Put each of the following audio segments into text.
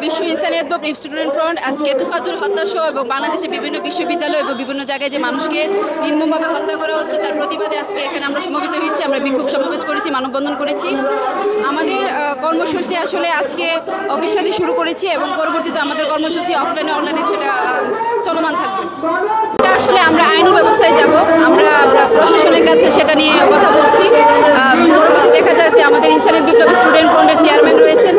বিশ্ব ইনসানিয়াত বা student front আজকে তুফাজুল হত্যা সহ এবং বাংলাদেশের বিভিন্ন বিশ্ববিদ্যালয় এবং বিভিন্ন জায়গায় যে মানুষকে নির্মমভাবে হত্যা করা হচ্ছে তার প্রতিবাদে আজকে এখানে আমরা সমবেত হয়েছি। আমরা বিক্ষোভ সমাবেশ করেছি, মানববন্ধন করেছি। আমাদের কর্মসূচি আসলে আজকে অফিসিয়ালি শুরু করেছি এবং পরবর্তীতে আমাদের কর্মসূচি অফলাইনে অনলাইনে সেটা চলমান থাকবে। এটা আসলে আমরা আইনি ব্যবস্থায় যাব, আমরা প্রশাসনের কাছে সেটা নিয়ে কথা বলছি। পরবর্তী দেখা যাক যে আমাদের ইনসানিয়াত বিপ্লবী স্টুডেন্ট ফ্রন্টের চেয়ারম্যান রয়েছেন,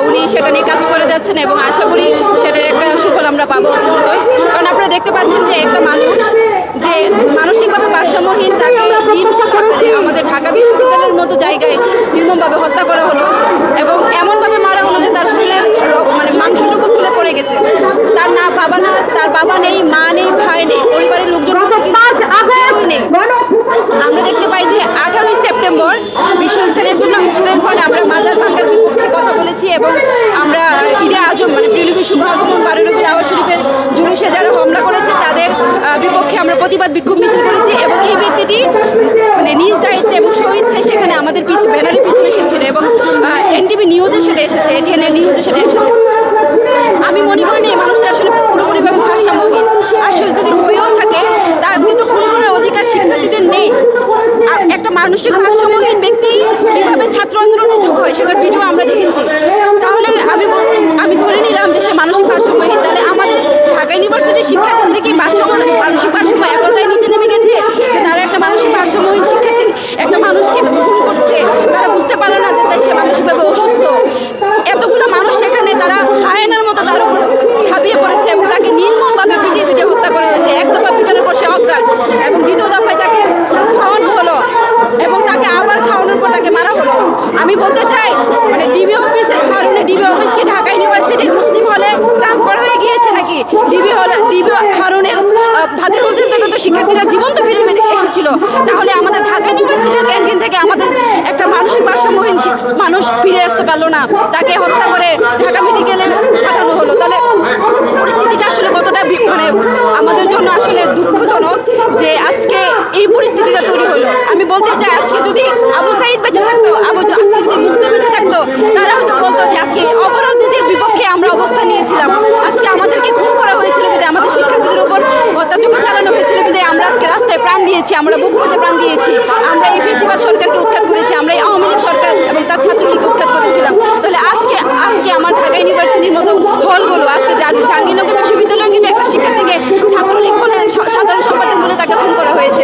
উনি সেটা নিয়ে কাজ করে যাচ্ছেন এবং আশা করি সেটার একটা সুফল আমরা পাবো অতি দ্রুতই। কারণ আপনারা দেখতে পাচ্ছেন যে একটা মানুষ যে মানসিকভাবে ভারসাম্যহীন তাকে নির্মমভাবে আমাদের ঢাকা বিশ্ববিদ্যালয়ের মতো জায়গায় নির্মমভাবে হত্যা করা হলো এবং এমনভাবে মারা হলো যে তার শরীরের মানে মাংসটুকু খুলে পড়ে গেছে। তার তার বাবা নেই, মা নেই, ভাই নেই, পরিবারের লোকজন নেই। আমরা দেখতে পাই যে 18ই সেপ্টেম্বর বিশ্ব ইনসানিয়াত বিপ্লবী স্টুডেন্ট ফ্রন্ট আমরা মাজার ভাঙ্গার বিপক্ষে কথা বলেছি এবং আমরা ঈদে আজম মানে প্রিয়লিপি শুভ আগমন বারুরবিল আওয়াজ শরীফের জুলুসে যারা হামলা করেছে তাদের বিপক্ষে আমরা প্রতিবাদ বিক্ষোভ মিছিল করেছি এবং এই ব্যক্তিটি মানে নিজ দায়িত্বে এবং স্বইচ্ছায় সেখানে আমাদের ব্যানারের পিছনে এসেছিল এবং এনটিভি নিউজে সেটা এসেছে, এটিএনএ নিউজে সেটা এসেছে। আমি মনে করি না এই মানুষটা আসলে পুরোপুরিভাবে ভারসাম্যহীন। আসলে যদি হয়েও থাকে তাকে তো খুন করার অধিকার শিক্ষার্থীদের নেই। আর একটা মানসিক ভারসাম্যহীন ব্যক্তি কীভাবে ছাত্র আন্দোলনে যোগ হয় সেটার ভিডিও আমরা দেখেছি। তাহলে আমি ধরে নিলাম যে সে মানসিক ভারসাম্যহীন। তাহলে আমাদের ঢাকা ইউনিভার্সিটির শিক্ষার্থীদের কি মানসিক ভারসাম্য এতটাই নিচে নেমে গেছে যে তারা একটা মানসিক ভারসাম্যহীন শিক্ষার্থী একটা মানুষকে খুন করছে, তারা বুঝতে পারলো না যে তাই সে মানসিকভাবে অসুস্থ। এতগুলো মানুষ সেখানে তারা হায়েনার মতো তার উপর ঝাঁপিয়ে পড়েছে এবং তাকে নির্মমভাবে পিটিয়ে হত্যা করা হয়েছে। এক দফা পিটানোর পর সে অজ্ঞান এবং দ্বিতীয় দফায় তাকে খাওয়ানো হলো এবং তাকে আবার খাওয়ানোর পর তাকে মারা হলো। আমি বলতে চাই মানে ডিবি অফিস কি ঢাকা ইউনিভার্সিটির মুসলিম হলে ট্রান্সফার হয়ে গিয়েছে নাকি? ডিবি হারুনের ভাতের হোটেল থেকে তো শিক্ষার্থীরা জীবন্ত ফিরে এসেছিল। তাহলে আমাদের ঢাকা ইউনিভার্সিটির ক্যান্টিন থেকে আমাদের একটা মানসিক ভারসাম্যহীন মানুষ ফিরে আসতে পারলো না, তাকে হত্যা করে ঢাকা মেডিকেলে পাঠানো হলো। তাহলে পরিস্থিতিটা আসলে কতটা মানে আমাদের জন্য আসলে দুঃখজনক যে আজকে এই পরিস্থিতিটা তৈরি হলো। আমি বলতে চাই আজকে যদি আবু সাঈদ বেঁচে থাকতো, আজকে যদি মুক্ত বেঁচে থাকতো, তারা হয়তো বলতো যে আজকে অপরাধীদের বিপক্ষে আমরা অবস্থান নিয়েছিলাম। আজকে আমাদেরকে খুন করা হয়েছিল বিধায়, আমাদের শিক্ষার্থীদের উপর হত্যাযজ্ঞ চালানো হয়েছিল বিধায় আমরা আজকে রাস্তায় প্রাণ দিয়েছি, আমরা বুক পেতে প্রাণ দিয়েছি। আমরা এই ফেসিবাদ সরকারকে উৎখাত করেছি, আমরা এই আওয়ামী লীগ সরকার এবং তার ছাত্রলীগকে উৎখাত করেছিলাম। তাহলে আজকে আমার ঢাকা ইউনিভার্সিটির মতো হলগুলো আজকে জাহাঙ্গীরনগর বিশ্ববিদ্যালয়ে কিন্তু একটা শিক্ষার্থীকে ছাত্রলীগ বলে সাধারণ সম্পাদক বলে তাকে খুন করা হয়েছে।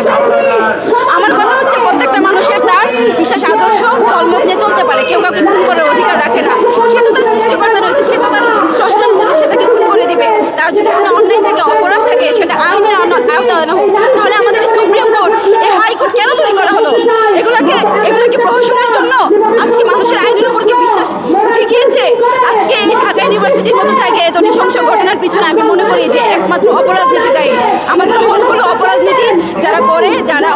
আমার কথা হচ্ছে প্রত্যেকটা মানুষের তার বিশ্বাস আদর্শ দলমত নিয়ে চলতে পারে, কেউ কাউকে খুন করার অধিকার রাখে না। সে তো তার সৃষ্টিকর্তা রয়েছে, সে তো তার স্রষ্টার মধ্যে সে তাকে খুন করে দিবে। তার যদি কোনো অন্যায় থাকে, অপরাধ থাকে, সেটা আইনের আওতায় আনা হোক। তাহলে আমাদের সুপ্রিম কোর্ট এই হাইকোর্ট কেন তৈরি করা হলো? এগুলো কি প্রহসনের জন্য? আজকে মানুষের আইনের উপর কি বিশ্বাস উঠে গিয়েছে? আজকে এই ঢাকা ইউনিভার্সিটির মতো জায়গায় এত নৃশংস ঘটনার পিছনে আমি মনে করি যে একমাত্র অপরাজনীতি দায়ী। আমাদের হলগুলো অপরাজনীতি যারা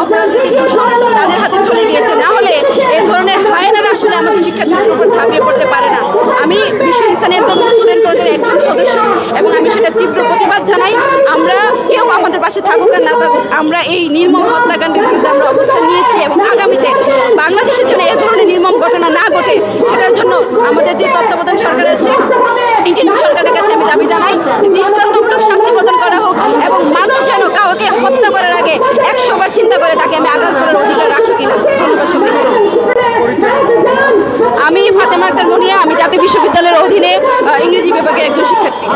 অপরাজনীতির দূষণ তাদের হাতে চলে গিয়েছে। না হলে এই ধরনের হায়নারা আসলে আমাদের শিক্ষার্থীদের উপর ঝাঁপিয়ে পড়তে পারে না। আমি বিশ্ব ইনসানিয়াত বিপ্লবী স্টুডেন্ট ফ্রন্টের একজন সদস্য এবং আমি সেটা তীব্র প্রতিবাদ জানাই। আমরা কেউ আমাদের পাশে থাকুক আর না থাকুক, আমরা এই নির্মম হত্যাকাণ্ডের বিরুদ্ধে আমরা অবস্থান নিয়েছি এবং আগামীতে বাংলাদেশের জন্য এ ধরনের নির্মম ঘটনা না ঘটে সেটার জন্য আমাদের যে তত্ত্বাবধান সরকার আছে, ইন্টারিম সরকারের কাছে আমি দাবি জানাই যে দৃষ্টান্তমূলক শাস্তি প্রদান করা হোক এবং মানুষ যেন কাউকে হত্যা করার আগে 100 বার চিন্তা করে তাকে আমি আঘাত করার অধিকার রাখি কিনা। ধন্যবাদ সবাইকে। আমি ফাতেমা আক্তার মুনিয়া, আমি জাতীয় বিশ্ববিদ্যালয়ের অধীনে ইংরেজি বিভাগের একজন শিক্ষার্থী।